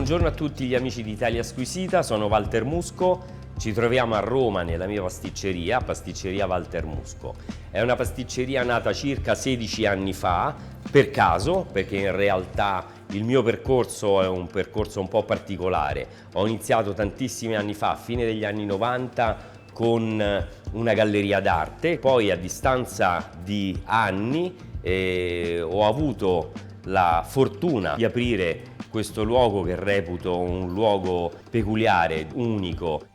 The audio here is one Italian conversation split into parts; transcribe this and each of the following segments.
Buongiorno a tutti gli amici di Italia Squisita, sono Walter Musco, ci troviamo a Roma nella mia pasticceria, Pasticceria Walter Musco. È una pasticceria nata circa 16 anni fa, per caso, perché in realtà il mio percorso è un percorso un po' particolare. Ho iniziato tantissimi anni fa, a fine degli anni 90, con una galleria d'arte, poi a distanza di anni ho avuto la fortuna di aprire questo luogo che reputo un luogo peculiare, unico.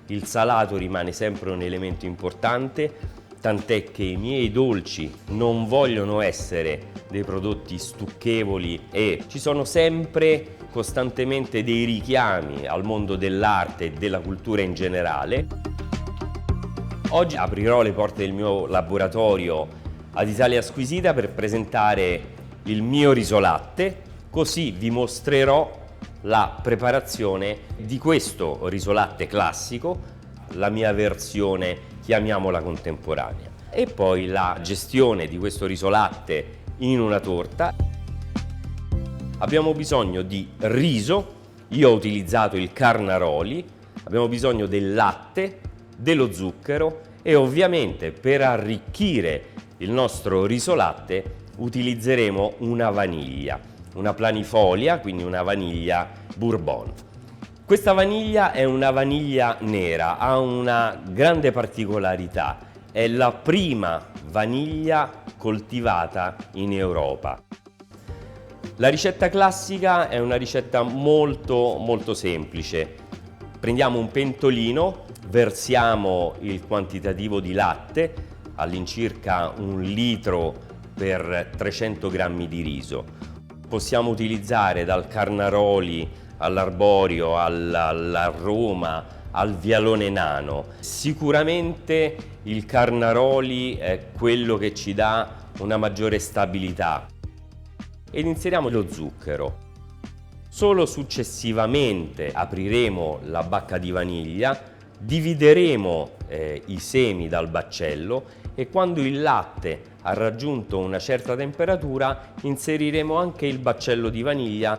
Il salato rimane sempre un elemento importante, tant'è che i miei dolci non vogliono essere dei prodotti stucchevoli e ci sono sempre costantemente dei richiami al mondo dell'arte e della cultura in generale. Oggi aprirò le porte del mio laboratorio ad Italia Squisita per presentare il mio risolatte, così vi mostrerò la preparazione di questo risolatte classico, la mia versione, chiamiamola contemporanea, e poi la gestione di questo risolatte in una torta. Abbiamo bisogno di riso, io ho utilizzato il Carnaroli, abbiamo bisogno del latte, dello zucchero e ovviamente per arricchire il nostro risolatte utilizzeremo una vaniglia, una planifolia, quindi una vaniglia bourbon. Questa vaniglia è una vaniglia nera, ha una grande particolarità, è la prima vaniglia coltivata in Europa. La ricetta classica è una ricetta molto semplice. Prendiamo un pentolino, versiamo il quantitativo di latte, all'incirca 1 litro per 300 grammi di riso. Possiamo utilizzare dal Carnaroli all'arborio, all'aroma, al vialone nano. Sicuramente il Carnaroli è quello che ci dà una maggiore stabilità. Ed inseriamo lo zucchero. Solo successivamente apriremo la bacca di vaniglia, divideremo i semi dal baccello e quando il latte ha raggiunto una certa temperatura inseriremo anche il baccello di vaniglia.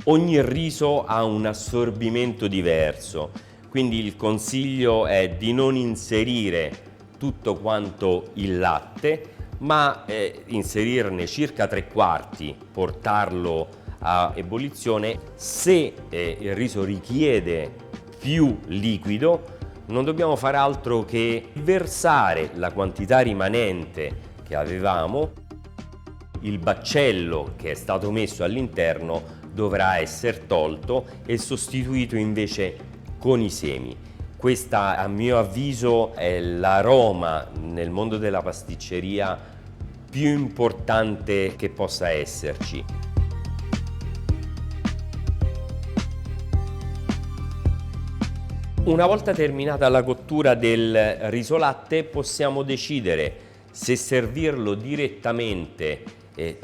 Ogni riso ha un assorbimento diverso, quindi il consiglio è di non inserire tutto quanto il latte, ma inserirne circa 3/4, portarlo a ebollizione. Se il riso richiede più liquido, non dobbiamo fare altro che versare la quantità rimanente che avevamo. Il baccello che è stato messo all'interno dovrà essere tolto e sostituito invece con i semi. Questa, a mio avviso, è l'aroma nel mondo della pasticceria più importante che possa esserci. Una volta terminata la cottura del risolatte possiamo decidere se servirlo direttamente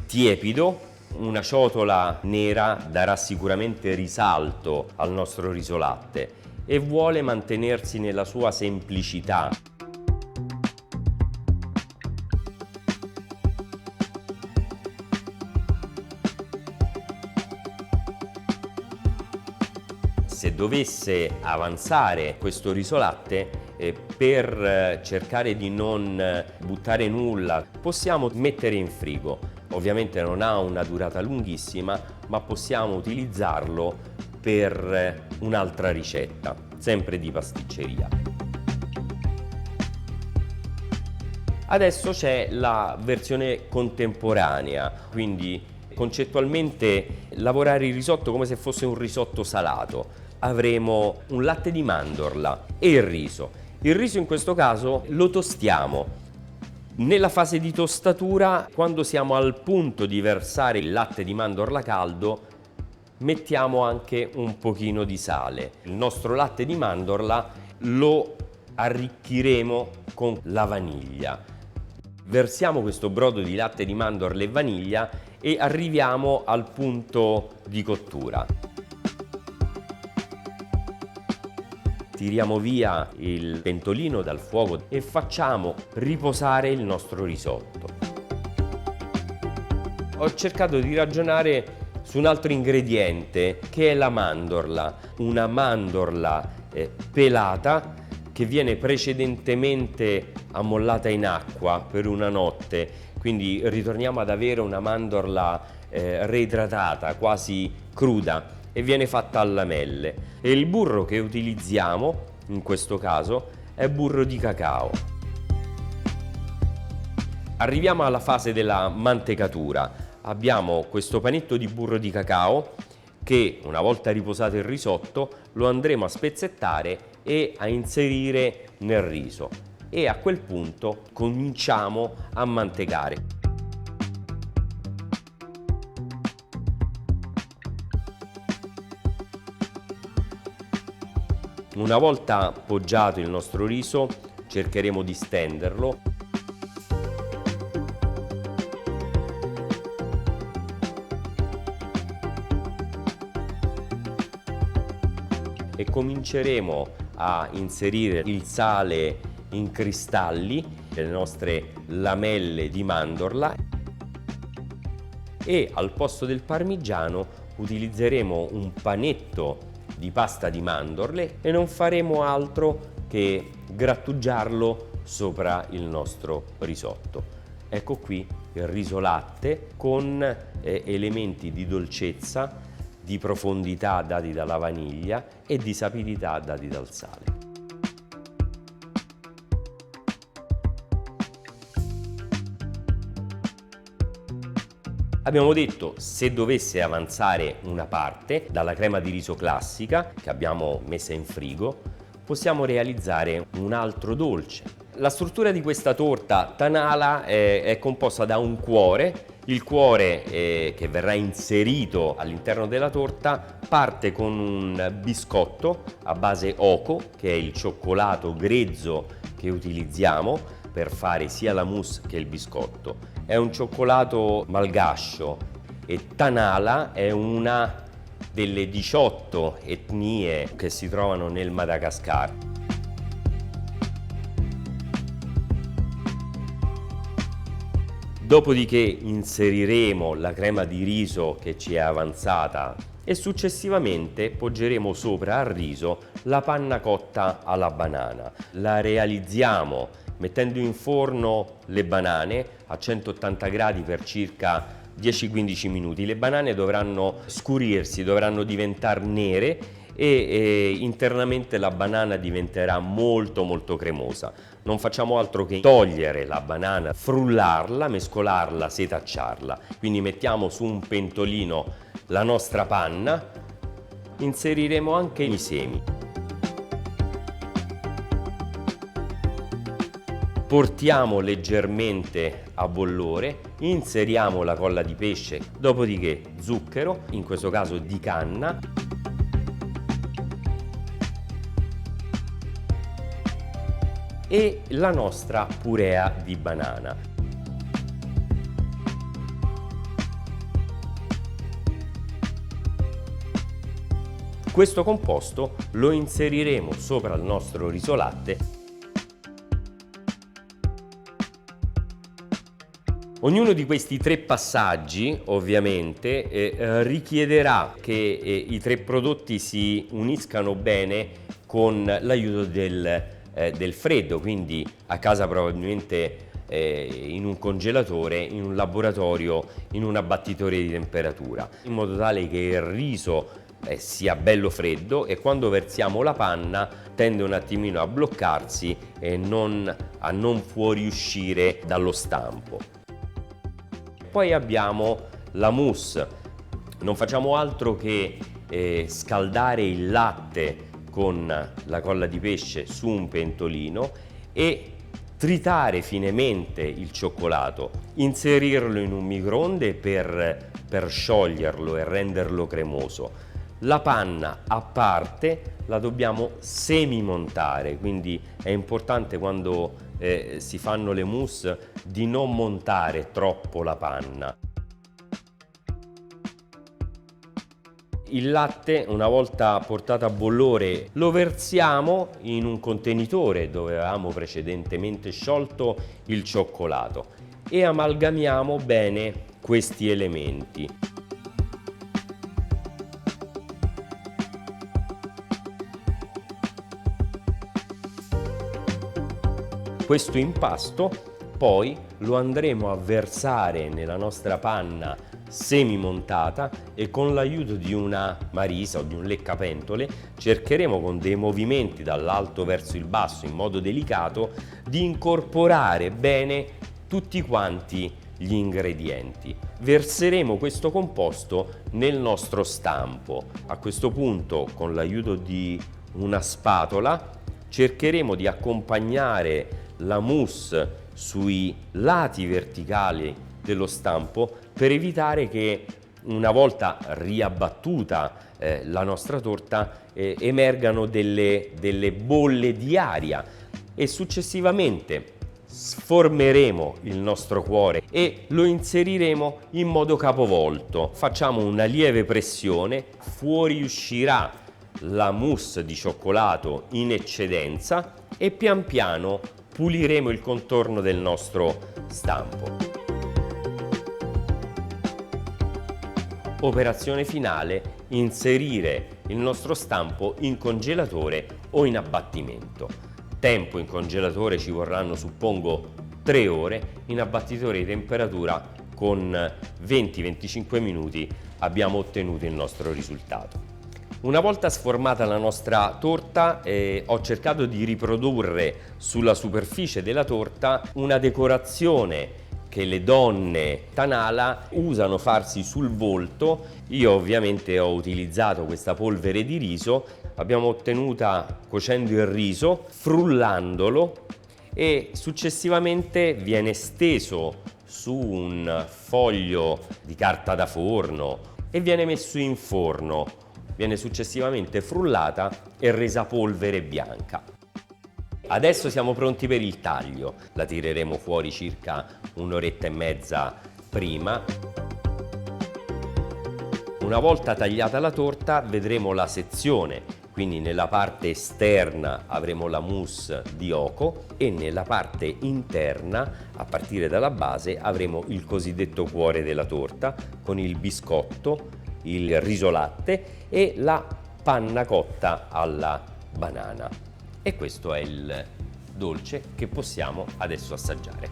tiepido. Una ciotola nera darà sicuramente risalto al nostro risolatte e vuole mantenersi nella sua semplicità. Se dovesse avanzare questo risolatte, per cercare di non buttare nulla, possiamo mettere in frigo. Ovviamente non ha una durata lunghissima, ma possiamo utilizzarlo per un'altra ricetta, sempre di pasticceria. Adesso c'è la versione contemporanea, quindi concettualmente lavorare il risotto come se fosse un risotto salato. Avremo un latte di mandorla e il riso. Il riso in questo caso lo tostiamo. Nella fase di tostatura, quando siamo al punto di versare il latte di mandorla caldo, mettiamo anche un pochino di sale. Il nostro latte di mandorla lo arricchiremo con la vaniglia. Versiamo questo brodo di latte di mandorle e vaniglia e arriviamo al punto di cottura. Tiriamo via il pentolino dal fuoco e facciamo riposare il nostro risotto. Ho cercato di ragionare su un altro ingrediente che è la mandorla, una mandorla pelata che viene precedentemente ammollata in acqua per una notte, quindi ritorniamo ad avere una mandorla reidratata, quasi cruda, e viene fatta a lamelle. E il burro che utilizziamo in questo caso è burro di cacao. Arriviamo alla fase della mantecatura. Abbiamo questo panetto di burro di cacao che, una volta riposato il risotto, lo andremo a spezzettare e a inserire nel riso, e a quel punto cominciamo a mantecare. Una volta appoggiato il nostro riso, cercheremo di stenderlo e cominceremo a inserire il sale in cristalli nelle nostre lamelle di mandorla, e al posto del parmigiano utilizzeremo un panetto di pasta di mandorle e non faremo altro che grattugiarlo sopra il nostro risotto. Ecco qui il riso latte con elementi di dolcezza, di profondità dati dalla vaniglia e di sapidità dati dal sale. Abbiamo detto, se dovesse avanzare una parte dalla crema di riso classica che abbiamo messa in frigo, possiamo realizzare un altro dolce. La struttura di questa torta Tanala è composta da un cuore. Il cuore che verrà inserito all'interno della torta parte con un biscotto a base Oco, che è il cioccolato grezzo che utilizziamo per fare sia la mousse che il biscotto. È un cioccolato malgascio e Tanala è una delle 18 etnie che si trovano nel Madagascar. Dopodiché inseriremo la crema di riso che ci è avanzata e successivamente poggeremo sopra al riso la panna cotta alla banana. La realizziamo mettendo in forno le banane a 180 gradi per circa 10-15 minuti. Le banane dovranno scurirsi, dovranno diventare nere e internamente la banana diventerà molto cremosa. Non facciamo altro che togliere la banana, frullarla, mescolarla, setacciarla. Quindi mettiamo su un pentolino la nostra panna, inseriremo anche i semi. Portiamo leggermente a bollore, inseriamo la colla di pesce, dopodiché zucchero, in questo caso di canna, e la nostra purea di banana. Questo composto lo inseriremo sopra il nostro riso latte. Ognuno di questi tre passaggi ovviamente richiederà che i tre prodotti si uniscano bene con l'aiuto del freddo, quindi a casa probabilmente in un congelatore, in un laboratorio, in un abbattitore di temperatura, in modo tale che il riso sia bello freddo e quando versiamo la panna tende un attimino a bloccarsi e a non fuoriuscire dallo stampo. Poi abbiamo la mousse. Non facciamo altro che scaldare il latte con la colla di pesce su un pentolino e tritare finemente il cioccolato, inserirlo in un microonde per scioglierlo e renderlo cremoso. La panna a parte la dobbiamo semimontare, quindi è importante quando si fanno le mousse di non montare troppo la panna. Il latte, una volta portato a bollore, lo versiamo in un contenitore dove avevamo precedentemente sciolto il cioccolato e amalgamiamo bene questi elementi. Questo impasto poi lo andremo a versare nella nostra panna semimontata e con l'aiuto di una marisa o di un leccapentole cercheremo con dei movimenti dall'alto verso il basso in modo delicato di incorporare bene tutti quanti gli ingredienti. Verseremo questo composto nel nostro stampo. A questo punto, con l'aiuto di una spatola, cercheremo di accompagnare la mousse sui lati verticali dello stampo per evitare che, una volta riabbattuta la nostra torta, emergano delle bolle di aria, e successivamente sformeremo il nostro cuore e lo inseriremo in modo capovolto. Facciamo una lieve pressione, fuoriuscirà la mousse di cioccolato in eccedenza e pian piano puliremo il contorno del nostro stampo. Operazione finale: inserire il nostro stampo in congelatore o in abbattimento. Tempo in congelatore ci vorranno, suppongo, 3 ore, in abbattitore di temperatura con 20-25 minuti abbiamo ottenuto il nostro risultato. Una volta sformata la nostra torta, ho cercato di riprodurre sulla superficie della torta una decorazione che le donne Tanala usano farsi sul volto. Io ovviamente ho utilizzato questa polvere di riso, l'abbiamo ottenuta cuocendo il riso, frullandolo, e successivamente viene steso su un foglio di carta da forno e viene messo in forno. Viene successivamente frullata e resa polvere bianca. Adesso siamo pronti per il taglio. La tireremo fuori circa un'oretta e mezza prima. Una volta tagliata la torta vedremo la sezione, quindi nella parte esterna avremo la mousse di Oco e nella parte interna, a partire dalla base, avremo il cosiddetto cuore della torta con il biscotto, il riso latte e la panna cotta alla banana. E questo è il dolce che possiamo adesso assaggiare.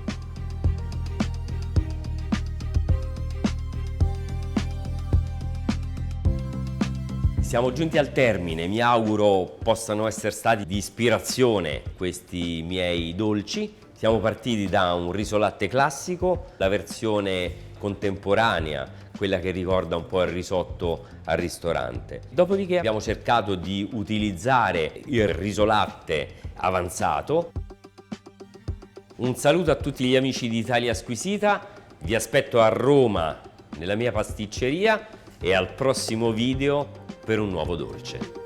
Siamo giunti al termine, mi auguro possano essere stati di ispirazione questi miei dolci. Siamo partiti da un riso latte classico, la versione contemporanea, quella che ricorda un po' il risotto al ristorante. Dopodiché abbiamo cercato di utilizzare il riso latte avanzato. Un saluto a tutti gli amici di Italia Squisita, vi aspetto a Roma nella mia pasticceria e al prossimo video per un nuovo dolce.